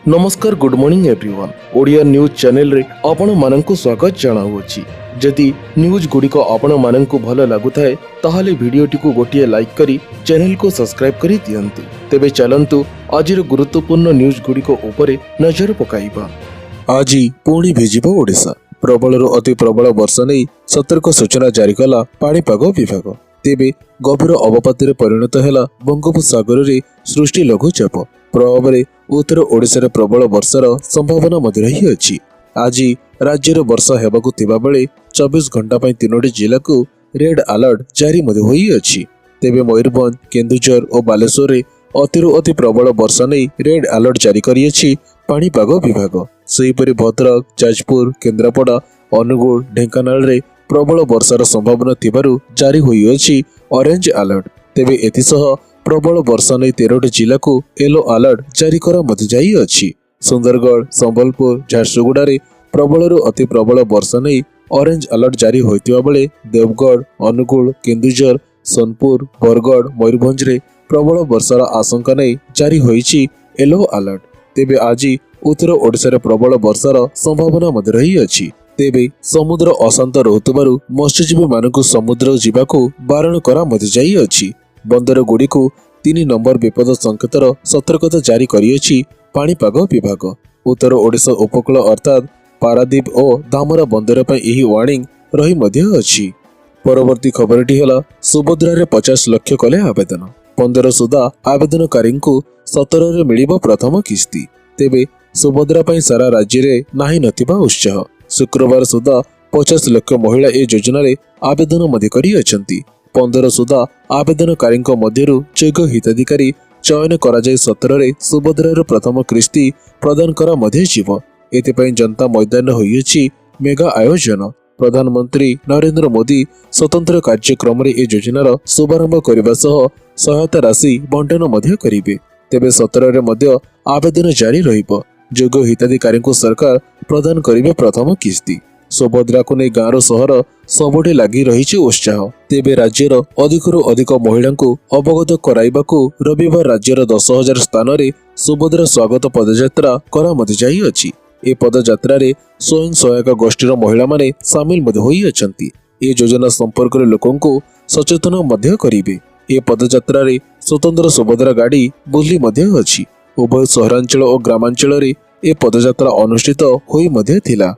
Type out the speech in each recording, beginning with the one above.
नमस्कार good morning everyone Odia news channel रे आपण माननकु स्वागत जणाउछि। जदि न्यूज गुड़िक आपण माननकु भल लागुथाए ताहाले भिडियोटी को गोटिए लाइक करी चैनल को सब्सक्राइब करी दियंतु। तेबे चलंतु आजिर गुरुत्वपूर्ण न्यूज गुड़िक उपरे नजर पकाइबा। आज पुणी भिजिब ओडिशा। प्रबलरु अति प्रबल वर्षा नहीं सतर्क सूचना जारी कला पाणीपाग विभाग। तेबे गभीर अवपात परिणत है बंगोपसागर रे सृष्टि लघुचाप प्रभाव में उत्तर ओडिशा प्रबल वर्षार संभावना रही अछि। आज राज्यर वर्षा हेबाकु थिबा बेले 24 घंटा पर 3टी जिला को रेड अलर्ट जारी होई अछि। तेबे मयूरभंज केन्दुझर और बालेश्वर रे अतिरु अति प्रबल वर्षा नहीं रेड अलर्ट जारी करी अछि पाणीपाग विभाग। सेहीपरि भद्रक जाजपुर केन्द्रापड़ा अनुगुल ढेंकानाल रे प्रबल वर्षार संभावना थिबारु जारी होई अछि ऑरेंज अलर्ट। तेबे एथिसह प्रबल वर्षा नहीं 13टी जिला को येलो अलर्ट जारी करा जाई अछि। सुंदरगढ़ संबलपुर झारसुगुड़ा रे प्रबलरु अति प्रबल वर्षा नहीं ऑरेंज अलर्ट जारी होइतिबा बेले देवगढ़ अनुगुल केन्दुझर सोनपुर बरगढ़ मयूरभंज रे प्रबल वर्षार आशंका नहीं जारी होइछि येलो अलर्ट। तेबे आज उत्तर ओडिशा प्रबल वर्षार संभावना रही अछि। तेबे समुद्र अशांत रहुतबारु मत्स्यजीवी मानकु समुद्र जीवाकू बारण करा जाई अछि। बंदर गुड़ी को 3 नंबर विपद संकेतर सतर्कता जारी करिएछि पाणीपाग विभाग। उत्तर ओडिशा उपकूल अर्थात पारादीप और धामरा बंदर पर यही वार्निंग रही अछि। परवर्ती खबरटी है सुभद्रा रे 50 लाख कले आवेदन 15 सुधा आवेदनकारी को 17 रे मिलिबो प्रथम किस्ती। तेबे सुभद्रा पर सारा राज्य रे नाही नथिबा उत्साह। शुक्रवार सुधा 50 लाख महिला ए योजना रे आवेदन करी अछंती। 15 सुधा आवेदनकारी मध्यरु योग्य हिताधिकारी चयन करा जाय 17 रे सुभद्रार प्रथम किस्ती प्रदान करा जिवो। एथिपई जनता मैदान होइछि मेगा आयोजन। प्रधानमंत्री नरेंद्र मोदी स्वतंत्र कार्यक्रम रे ए योजनार शुभारंभ करबा सह सहायता राशि बंटन करिवे। तेबे 17 रे मध्य आवेदन जारी रहिबो। योग्य हिताधिकारी को सरकार प्रदान करिवे प्रथम किस्ती। सुभद्रा को नहीं गाँव सहर सबुठे लगी रही उत्साह। तेबे राज्यर अधिकरू अधिक महिला को अवगत कराइबाकू रविवार राज्यर 10,000 स्थान रे सुभद्रा स्वागत पदयात्रा करा जाई अछि। ए पदयात्रा रे स्वयं सहायक गोष्ठीर महिला माने सामिल होई अछंती। ए योजना संपर्क लोकों को सचेतन करिवे। ए पदयात्रा रे स्वतंत्र सुभद्रा गाड़ी बुली अछि। उभय सहरांचल और ग्रामांचल रे ए पदयात्रा अनुष्ठित होई थिला।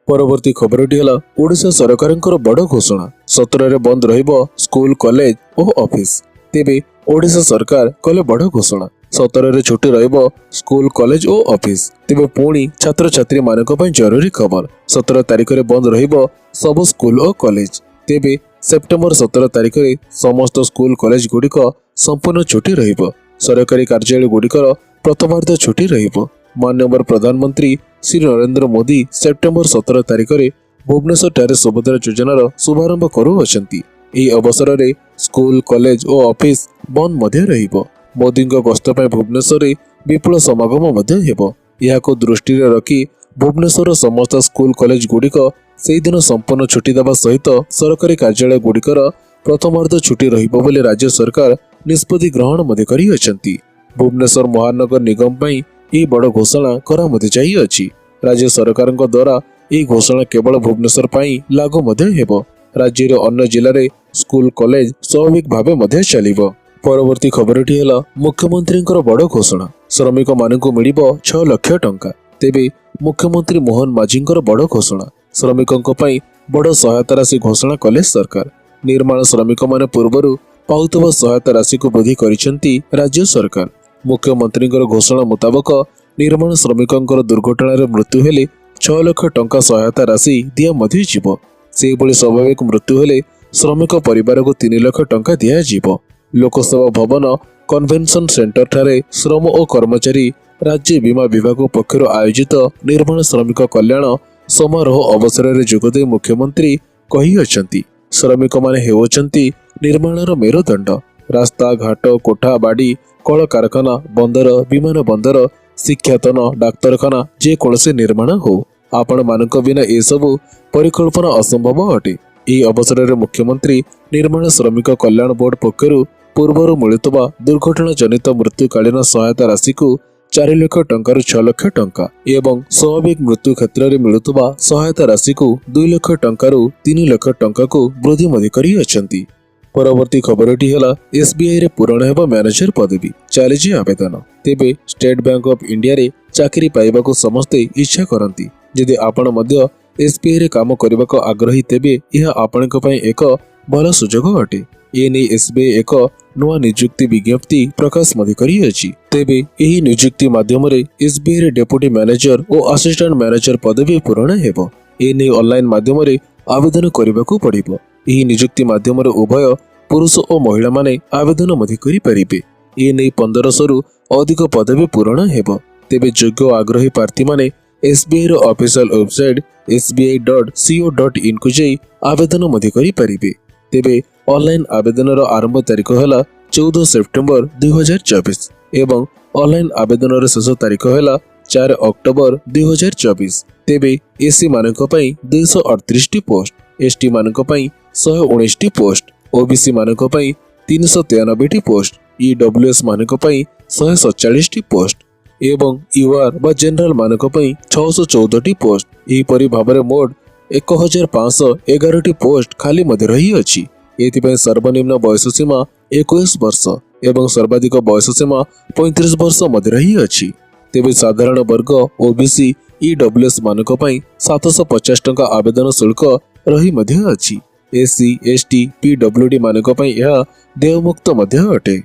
परवर्ती खबरटी है ओडिशा सरकार बड़ घोषणा 17 रे बंद रहिबो स्कूल कॉलेज और ऑफिस। तेबे ओडिशा सरकार कले बड़ घोषणा 17 रे छुट्टी रहिबो स्कूल कॉलेज और ऑफिस। तेबे पुणी छात्र छात्री मानक पई जरूरी खबर 17 तारिख रे बंद रहिबो सब स्कूल और कॉलेज। तेबे सेप्टेम्बर 17 तारिख रे समस्त स्कूल कॉलेज गुड़िक संपूर्ण छुट्टी रहिबो। सरकारी कार्यालय गुड़िकर प्रथमार्ध छुट्टी रहिबो। माननीय प्रधानमंत्री श्री नरेंद्र मोदी सेप्टेम्बर 17 तारिख रे भुवनेश्वर ठारे सुभद्रा योजनार शुभारंभ करू अछंती। एही अवसर रे स्कूल कॉलेज और ऑफिस बंद रहिबो। मोदी गस्त पर भुवनेश्वर रे विपुल समागम हेबो। याको दृष्टि रे रखी भुवनेश्वर समस्त स्कूल कॉलेज गुड़िक सेही दिन संपूर्ण छुट्टी देवा सहित सरकारी कार्यालय गुड़िकर प्रथमार्ध छुट्टी रहिबो बोली राज्य सरकार निष्पत्ति ग्रहण करी अछंती। भुवनेश्वर महानगर निगम पई यह बड़ घोषणा करा जाई अछि। राज्य सरकार द्वारा यह घोषणा केवल भुवनेश्वर पाई लागू हेबो। राज्य रे अन्य जिले रे स्कूल कॉलेज स्वाभाविक भावे चलिबो। परवर्ती खबरटी है मुख्यमंत्री बड़ घोषणा श्रमिक मानकु मिलिबो 6 लाख टंका। तेबे मुख्यमंत्री मोहन माझी बड़ घोषणा श्रमिकों पई बड़ सहायता राशि घोषणा कले सरकार। निर्माण श्रमिक माने पूर्वरु पाउतबा सहायता राशि को वृद्धि करिसेंती राज्य सरकार। मुख्यमंत्री घोषणा मुताबक निर्माण श्रमिकों दुर्घटना मृत्यु हेले 6 लाख टंका सहायता राशि दिया जीवो। से भली स्वाभाविक मृत्यु हेले श्रमिक परिवार को 3 लाख टंका दिया जीवो। लोकसेवा भवन कन्वेंशन सेंटर ठारे श्रम और कर्मचारी राज्य बीमा विभाग पक्षर आयोजित निर्माण श्रमिक कल्याण समारोह अवसर में जोगदे मुख्यमंत्री कही अछंती श्रमिक माने हेउछंती निर्माणर मेरुदंड। रास्ता घाट कोठा बाड़ी कल कारखाना बंदर विमान बंदर शिक्षातन डाक्तरखाना जेकोसी निर्माण हो आपण मानक बिना ए सबु परिकल्पना असंभव अटे। यह अवसर में मुख्यमंत्री निर्माण श्रमिक कल्याण बोर्ड पक्षर पूर्वर मिलुवा दुर्घटना जनित मृत्युकालीन सहायता राशि को 4 लाख टंकारु 6 लाख टंका एवं स्वाभाविक मृत्यु क्षेत्र में मिलुवा सहायता राशि को 2 लाख टंकारु 3 लाख टंका को वृद्धि मध्य करी अछंती। परवर्ती खबरटी है एसबीआई रे पूरण हेबो मैनेजर पदवी चलीछि आवेदन। तेबे स्टेट बैंक ऑफ इंडिया रे चाकरी पाइबा को समस्ते इच्छा करती। जदि आपण मध्य एसबीआई रे काम करने को आग्रही तेबे यह आपण एक भल सुजोग अटे। एने एसबीआई एक नुआ नियुक्ति विज्ञप्ति प्रकाश मध्य करी अछि। तेबे एही नियुक्ति माध्यम रे एसबीआई रे डेप्यूटी मैनेजर और असिस्टेंट मैनेजर पदवी पूरण हेबो। एने ऑनलाइन माध्यम रे आवेदन करबाकू पड़िबो। एही नियुक्ति माध्यम रे उभय पुरुष और महिला माने आवेदन मध्य करि परिबे। एने 1500 रु अधिक पदवी पूरण हेबो। तेबे योग्य आग्रही प्रार्थी माने एसबीआई रो ऑफिशियल वेबसाइट sbi.co.in को जाई आवेदन मध्य करि परिबे। तेबे ऑनलाइन आवेदन रो आरंभ तारीख है 14 सेप्टेम्बर 2024 एवं ऑनलाइन आवेदन रो शेष तारीख है 4 अक्टोबर 2024। तेबे एसी मानक पई 238 टी पोस्ट, एसटी मानक पई 119 टी पोस्ट, ओबीसी मानक पई 393 टी पोस्ट, ईडब्ल्यूएस मानक पई 147 टी पोस्ट एवं यूआर बा जनरल मानक पई 614 टी पोस्ट। एही परि भाबरे मोड 1511 टी पोस्ट खाली मध्य रही अछि। एथिपई सर्वनिम्न बयस सीमा 21 वर्ष एवं सर्वाधिक बयस सीमा 35 वर्ष मध्य रही अछि। तेबे साधारण वर्ग ओबीसी ईडब्ल्यूएस मानक पई 750 टंका आवेदन शुल्क रही मध्य अछि। एससी एसटी पीडब्ल्यूडी मानक पई यह देयमुक्त मध्य अटे।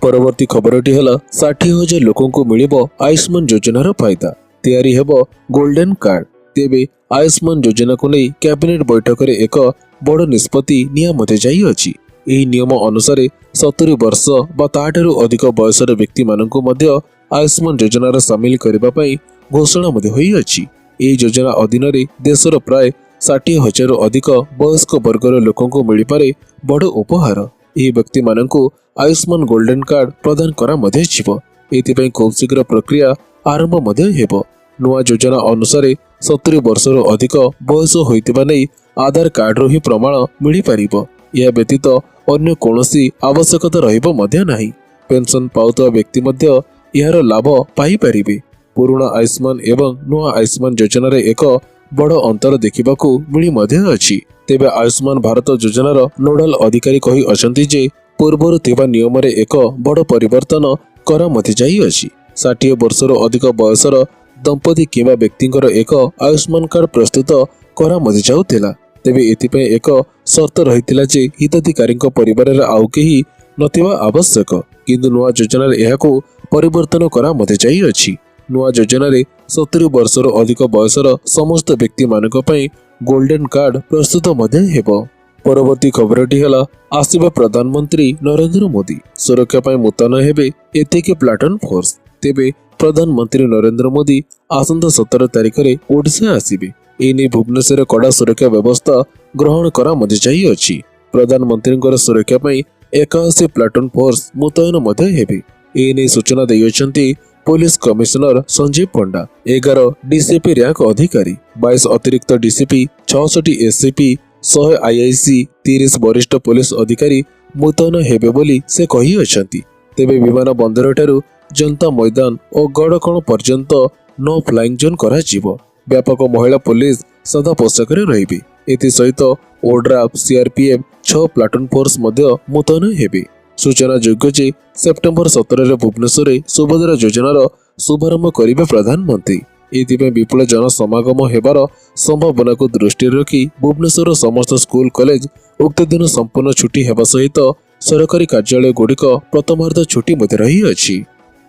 परवर्ती खबरटी है 60,000 लोकों को मिलिबो आयुष्मान योजनार फायदा, तैयारी हेबो गोल्डन कार्ड। तेबे आयुष्मान योजना को नहीं कैबिनेट बैठक रे एक बड़ निष्पत्ति निया मते जाई अछि। एही नियम अनुसार 70 वर्ष बा ताठारु अधिक बयसर व्यक्ति माननकु मध्य आयुष्मान योजनार सामिल करबा पई घोषणा मध्य होई अछि। एही योजना अधीन रे देशर प्राय 60,000 रु अधिक वयस्क वर्गर लोकों को मिली पारे बड़ उपहार। एही व्यक्ति माननकु आयुष्मान गोल्डन कार्ड प्रदान करा मध्य छिबो। एथिपई खूब शीघ्र प्रक्रिया आरंभ मध्य हेबो। नुआ योजना अनुसार 70 वर्ष रु अधिक बयस होइतिबा नै आधार कार्ड रो ही प्रमाण मिली पारिबो। यह व्यतीत अन्य कोनोसी आवश्यकता रहिबो मध्य नाही। पेंशन पाउतवा व्यक्ति मध्य यार लाभ पाई पारिबे। पुराना आयुष्मान एवं नुआ आयुष्मान योजना रे एक बड़ अंतर देखिबाकू मिली मध्य अछि। तेबे आयुष्मान भारत योजनार नोडल अधिकारी कहि अछंती जे पूर्वर थिबा नियम रे एक बड़ परिवर्तन करा मथि जाई अछि। 60 वर्ष रु अधिक बयसर दंपति किंबा व्यक्तिंकर एक आयुष्मान कार्ड प्रस्तुत करा मथि जाउथिला। तेबे एथिपई एक शर्त रहितिला जे हिताधिकारी परिवार रे आउ केही नथिबा आवश्यक, किंतु नुआ योजना रे एहाको परिवर्तन करा मथि जाई अछि। नुआ योजना रे 70 वर्ष रु अधिक बयसर समस्त व्यक्ति मानक पई गोल्डन कार्ड प्रस्तुत मध्य हेबो। परवर्ती खबरटी है आसिबा प्रधानमंत्री नरेंद्र मोदी सुरक्षा पई मुतयन हेबे एतेके प्लाटून फोर्स। तेबे प्रधानमंत्री नरेंद्र मोदी आसंता 17 तारिख रे ओडिशा आसिबे। एने भुवनेश्वर कड़ा सुरक्षा व्यवस्था ग्रहण करा मध्य जाई अछि। प्रधानमंत्री सुरक्षा पई 81 प्लाटून फोर्स मुतयन मध्य हेबे। एने सूचना दैछंती पुलिस कमिश्नर संजीव पंडा। 11 डीसीपी रैंक अधिकारी, 22 अतिरिक्त डीसीपी, 66 एससीपी, 100 आईआईसी, 30 वरिष्ठ पुलिस अधिकारी मुतयन हेबे बोली से कहि अछंती। तेबे विमान बंदर ठारू जनता मैदान और गड़कण पर्यंत नो फ्लाइंग जोन करा जीवो। व्यापक महिला पुलिस सादा पोशाक रे रहिबे। एथि सहित ओड्राफ सीआरपीएफ 6 प्लाटून फोर्स मध्य मुतयन हेबे। सूचना योग्य जे सेप्टेम्बर 17 रे भुवनेश्वर रे सुभद्रा योजनार शुभारंभ करिबे प्रधानमंत्री। एथिपई विपुल जन समागम हेबार संभावना को दृष्टि रखी भुवनेश्वर समस्त स्कूल कॉलेज उक्त दिन संपूर्ण छुट्टी हेबा सहित सरकारी कार्यालय गुड़िक प्रथमार्ध छुट्टी मध्य रही अछि।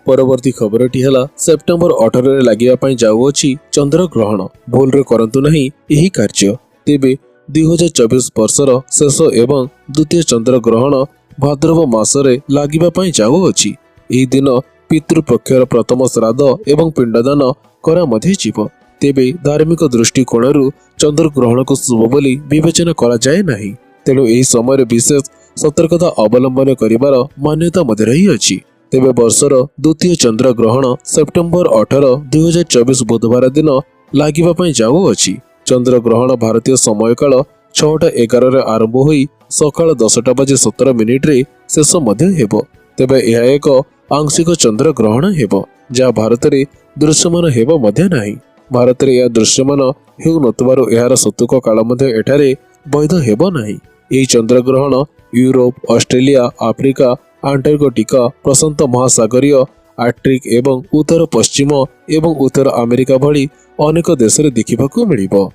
परवर्ती खबरटी है सेप्टेम्बर 18 रे लागिबा पई जाउअछि चंद्र ग्रहण। भूल रे करंतु नहीं एही कार्य। तेबे 2024 वर्षर शेष एवं द्वितीय चंद्र ग्रहण भाद्रव मासरे लागिबा पई जाउअछि। एही दिन पितृपक्षर प्रथम श्राद्ध एवं पिंडदान करा मध्य जीव। तेबे धार्मिक दृष्टिकोणरू चंद्र ग्रहण को शुभ बोली विवेचना करा जाए नाही। तेणु एही समय विशेष सतर्कता अवलंबन करिवार मान्यता मध्य रही अछि। तेबे वर्षर द्वितीय चंद्र ग्रहण सेप्टेम्बर 18, 2024 बुधवार दिन लागिबा पई जाउअछि। चंद्र ग्रहण भारतीय समय काल 6:11 रे आरंभ होई सकाळ 10:17 रे शेष मध्य हेबो। तेबे यह एक आंशिक चंद्र ग्रहण हेब जहाँ भारत में दृश्यमान हेब मध्य नाही। भारत में यह दृश्यमान हेउ नथिबारु एहार सतुक काल मध्य एठारे वैध हेब नाही। एही चंद्र ग्रहण यूरोप, ऑस्ट्रेलिया, आफ्रिका, आंटार्कटिका, प्रशांत महासागरीय, आर्कटिक एवं उत्तर पश्चिम एवं उत्तर अमेरिका भली अनेक देश में देखिबाकू मिलिबो।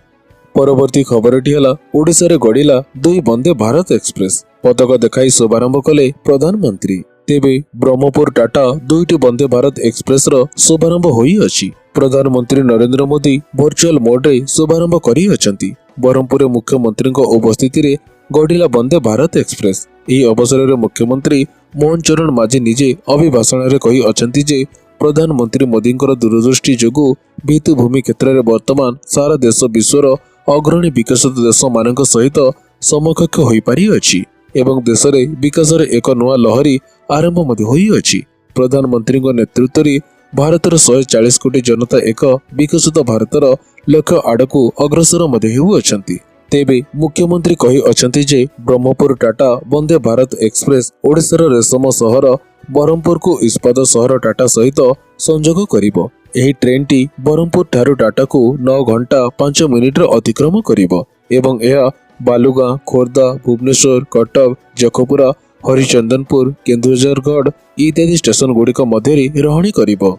परवर्ती खबरटी है ओडिशा रे गड़िला 2 वंदे भारत एक्सप्रेस पताका देखाई शुभारंभ कले प्रधानमंत्री। तेबे ब्रह्मपुर टाटा 2टी वंदे भारत एक्सप्रेस रो शुभारंभ होई अछि। प्रधानमंत्री नरेंद्र मोदी वर्चुअल मोड रे शुभारंभ करी अछंती। ब्रह्मपुर मुख्यमंत्री उपस्थिति रे गड़िला वंदे भारत एक्सप्रेस। एही अवसर रे मुख्यमंत्री मोहन चरण माझी निजे अभिभाषण रे कही अछंती जे प्रधानमंत्री मोदींकर दूरदृष्टि जोगु भित्तिभूमि क्षेत्र में वर्तमान सारा देश विश्वर अग्रणी विकसित देश मानक सहित समकक्ष होई पारि अछि एवं देश रे विकास रे एक नवा लहरी आरंभ मध्य होई अछि। प्रधानमंत्री नेतृत्व रे भारतर 140 कोटी जनता एक विकसित भारतर लक्ष्य आड़कू अग्रसर मध्य हेउ अछंती। तेबे मुख्यमंत्री कही अछंती जे ब्रह्मपुर टाटा वंदे भारत एक्सप्रेस ओडिशार रेशम सहर ब्रह्मपुर को इस्पात सहर टाटा सहित संजोग करिबो। एही ट्रेन टी ब्रह्मपुर ठारू टाटा को 9 घंटा 5 मिनिट अतिक्रम करिबो एवं यह बालुगां, खोर्धा, भुवनेश्वर, कटक, जखपुरा, हरिचंदनपुर, केन्दुझरगढ़ इत्यादि स्टेशन गुड़िक मध्य रहणी करिबो।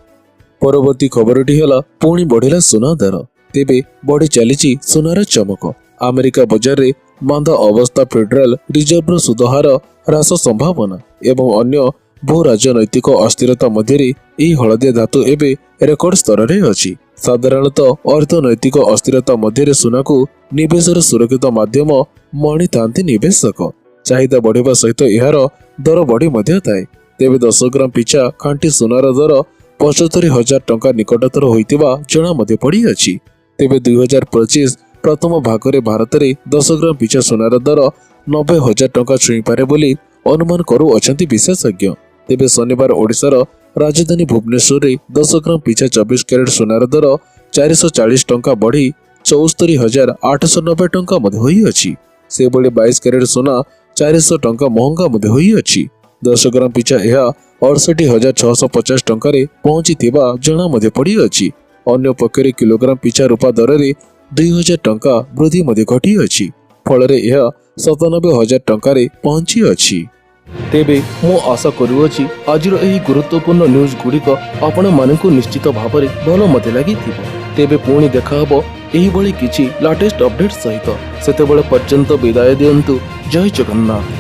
परवर्ती खबरटी है पुणी बढ़िला सुना दर। तेबे बढ़ी चली सुनार चमक। अमेरिका बजार रे मांदा अवस्था, फेडराल रिजर्व सुध हार ह्रास संभावना एवं अन्य भू राजनैतिक अस्थिरता मध्य हलदिया धातु एवं रेकर्ड स्तर में अच्छी। साधारणतः अर्थनैतिक अस्थिरता मध्य सुना को निवेशर सुरक्षित माध्यम मणि था निवेशक। चाहिदा बढ़िबा सहित यार दर बढ़ी मध्य थाए। तेबे 10 ग्राम पिछा खांटी सुनार दर 75,000 टंका निकटतर होइतिबा जना मध्य पड़ी अछि। तेबे 2025 प्रथम भागरे भारत में 10 ग्राम पिछा सुनार दर 90,000 टंका छुई पारे बोली अनुमान करू अछंती विशेषज्ञ। तेबे शनिवार ओडिशार राजधानी भुवनेश्वर रे 10 ग्राम पिछा 24 कैरेट सुनार दर 440 टंका बढ़ी 74,890 टंका मध्य होई अछि। से बळे 22 कैरेट सोना 400 टंका महंगा मध्य होई अछि। 10 ग्राम पिछा यह 68,650 टंका रे पहुंची थिबा जना मध्य पड़ी अछि। अन्य पक्षरे किलोग्राम पिछा रूपा दर रे 2,000 टंका वृद्धि मध्य घटी अछि। फल रे यह 97,000 टंका रे पहुंची अछि। तेबे मु आशा करूछि आजिर एही गुरुत्वपूर्ण न्यूज गुड़िक आपण मानकु निश्चित भाव में भल मते लगी थिबो। तेबे पुणी देखा हबो एही भली किछि लेटेस्ट अपडेट सहित। सेतेबेले पर्यंत विदाय दियंतु। जय जगन्नाथ।